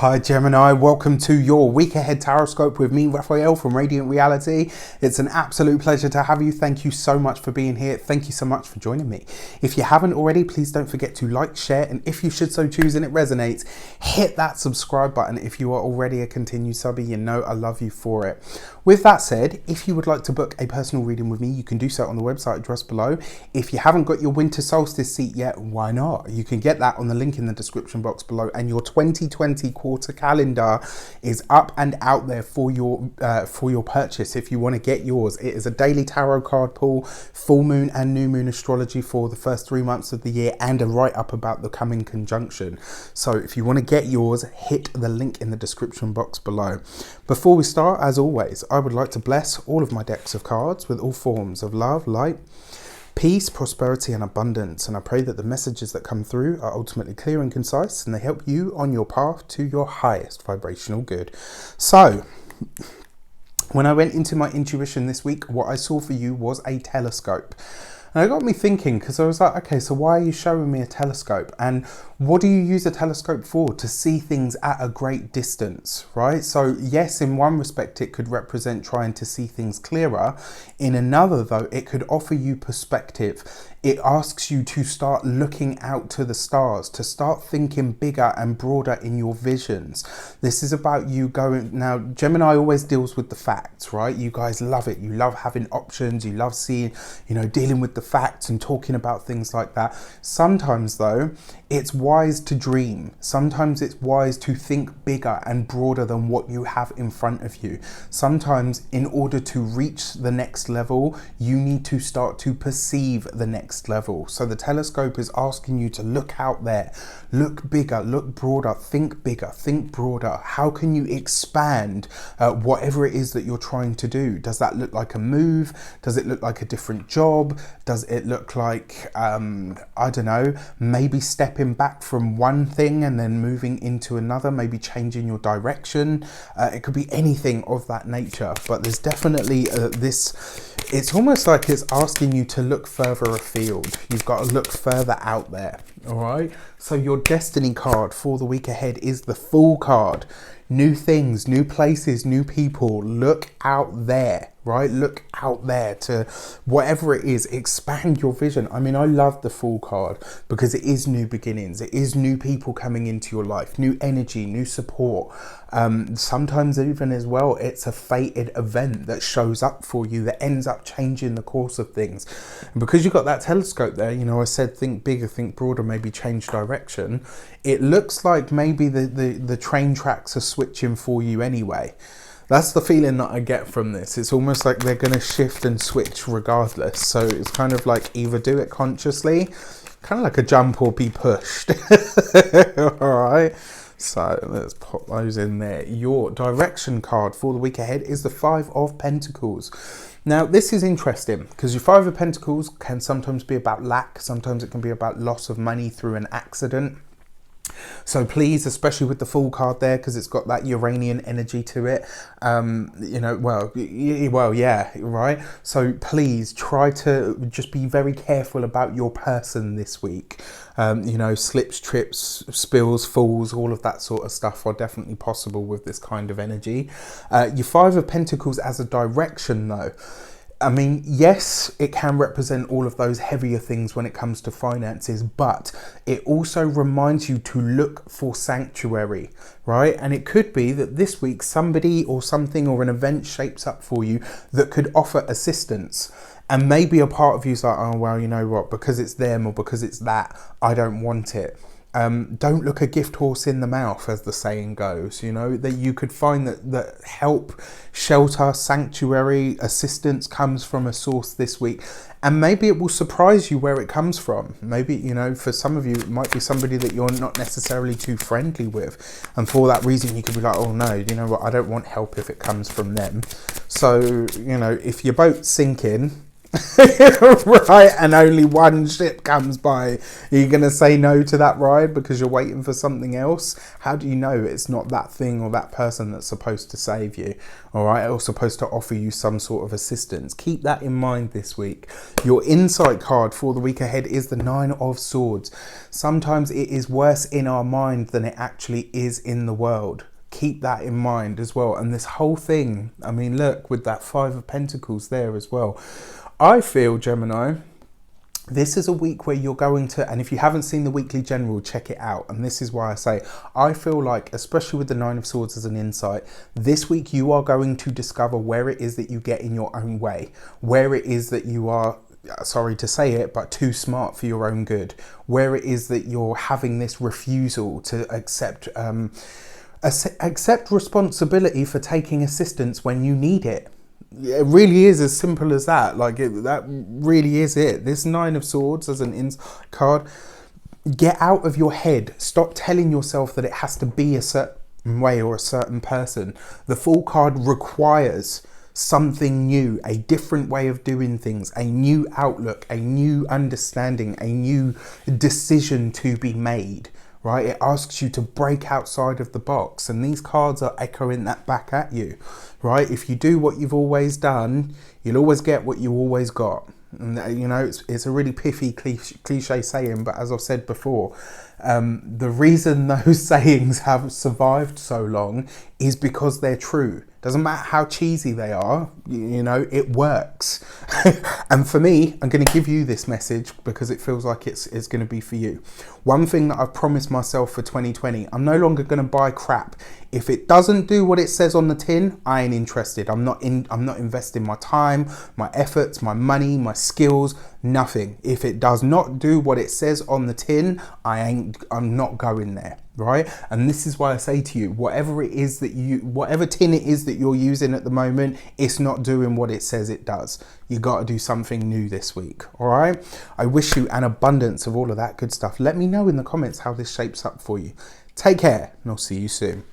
Hi Gemini, welcome to your week ahead tarot with me, Raphael from Reydiant Reality. It's an absolute pleasure to have you. Thank you so much for being here. Thank you so much for joining me. If you haven't already, please don't forget to like, share, and if you should so choose and it resonates, hit that subscribe button. If you are already a continued subby, you know I love you for it. With that said, if you would like to book a personal reading with me, you can do so on the website address below. If you haven't got your winter solstice seat yet, why not? You can get that on the link in the description box below, and your 2020 quarter calendar is up and out there for your purchase. If you want to get yours, it is a daily tarot card pull, full moon and new moon astrology for the first 3 months of the year, and a write up about the coming conjunction. So if you want to get yours, hit the link in the description box below. Before we start, as always, I would like to bless all of my decks of cards with all forms of love, light, peace, prosperity, and abundance. And I pray that the messages that come through are ultimately clear and concise, and they help you on your path to your highest vibrational good. So, when I went into my intuition this week, what I saw for you was a telescope. And it got me thinking, because I was like, okay, so why are you showing me a telescope? And what do you use a telescope for? To see things at a great distance, right? So yes, in one respect, it could represent trying to see things clearer. In another, though, it could offer you perspective. It asks you to start looking out to the stars, to start thinking bigger and broader in your visions. This is about you going, now Gemini always deals with the facts, right? You guys love it. You love having options. You love seeing, dealing with the facts and talking about things like that. Sometimes though, it's wise to dream. Sometimes it's wise to think bigger and broader than what you have in front of you. Sometimes in order to reach the next level, you need to start to perceive the next level. So the telescope is asking you to look out there, look bigger, look broader, think bigger, think broader. How can you expand whatever it is that you're trying to do? Does that look like a move? Does it look like a different job? Does it look like, I don't know, maybe stepping back from one thing and then moving into another, maybe changing your direction? It could be anything of that nature, but there's definitely it's almost like it's asking you to look further afield. You've got to look further out there, all right? So your destiny card for the week ahead is the Fool card. New things, new places, new people. Look out there, right? Look out there to whatever it is. Expand your vision. I mean, I love the Fool card because it is new beginnings. It is new people coming into your life, new energy, new support. Sometimes even as well, it's a fated event that shows up for you that ends up changing the course of things. And because you've got that telescope there, I said think bigger, think broader, maybe change direction. It looks like maybe the train tracks are switching for you anyway. That's the feeling that I get from this. It's almost like they're going to shift and switch regardless. So it's kind of like either do it consciously, kind of like a jump, or be pushed. All right. So let's pop those in there. Your direction card for the week ahead is the Five of Pentacles. Now, this is interesting because your Five of Pentacles can sometimes be about lack. Sometimes it can be about loss of money through an accident. So please, especially with the Fool card there, because it's got that Uranian energy to it, yeah, right? So please try to just be very careful about your person this week. Slips, trips, spills, falls, all of that sort of stuff are definitely possible with this kind of energy. Your Five of Pentacles as a direction though, I mean, yes, it can represent all of those heavier things when it comes to finances, but it also reminds you to look for sanctuary, right? And it could be that this week somebody or something or an event shapes up for you that could offer assistance. And maybe a part of you is like, oh, well, you know what, because it's them or because it's that, I don't want it. Don't look a gift horse in the mouth, as the saying goes. That you could find that help, shelter, sanctuary, assistance comes from a source this week, and maybe it will surprise you where it comes from. Maybe, for some of you, it might be somebody that you're not necessarily too friendly with, and for that reason you could be like, oh no, you know what, I don't want help if it comes from them. So if your boat's sinking, Right, and only one ship comes by. Are you going to say no to that ride because you're waiting for something else? How do you know it's not that thing or that person that's supposed to save you, all right, or supposed to offer you some sort of assistance? Keep that in mind this week. Your insight card for the week ahead is the 9 of Swords. Sometimes it is worse in our mind than it actually is in the world. Keep that in mind as well. And this whole thing, I mean, look, with that 5 of Pentacles there as well. I feel, Gemini, this is a week where you're going to, and if you haven't seen the weekly general, check it out. And this is why I say, I feel like, especially with the 9 of Swords as an insight, this week you are going to discover where it is that you get in your own way, where it is that you are, sorry to say it, but too smart for your own good, where it is that you're having this refusal to accept responsibility for taking assistance when you need it. It really is as simple as that. Like, that really is it. This 9 of Swords as an insight card. Get out of your head. Stop telling yourself that it has to be a certain way or a certain person. The Fool card requires something new, a different way of doing things, a new outlook, a new understanding, a new decision to be made. Right? It asks you to break outside of the box, and these cards are echoing that back at you. Right? If you do what you've always done, you'll always get what you always got. And you know, it's a really piffy cliche saying, but as I've said before, the reason those sayings have survived so long is because they're true. Doesn't matter how cheesy they are, you know, it works. And for me, I'm going to give you this message because it feels like it's going to be for you. One thing that I've promised myself for 2020, I'm no longer going to buy crap. If it doesn't do what it says on the tin, I ain't interested. I'm not investing my time, my efforts, my money, my skills, nothing. If it does not do what it says on the tin, I'm not going there. Right? And this is why I say to you, whatever tin it is that you're using at the moment, it's not doing what it says it does. You got to do something new this week. All right? I wish you an abundance of all of that good stuff. Let me know in the comments how this shapes up for you. Take care, and I'll see you soon.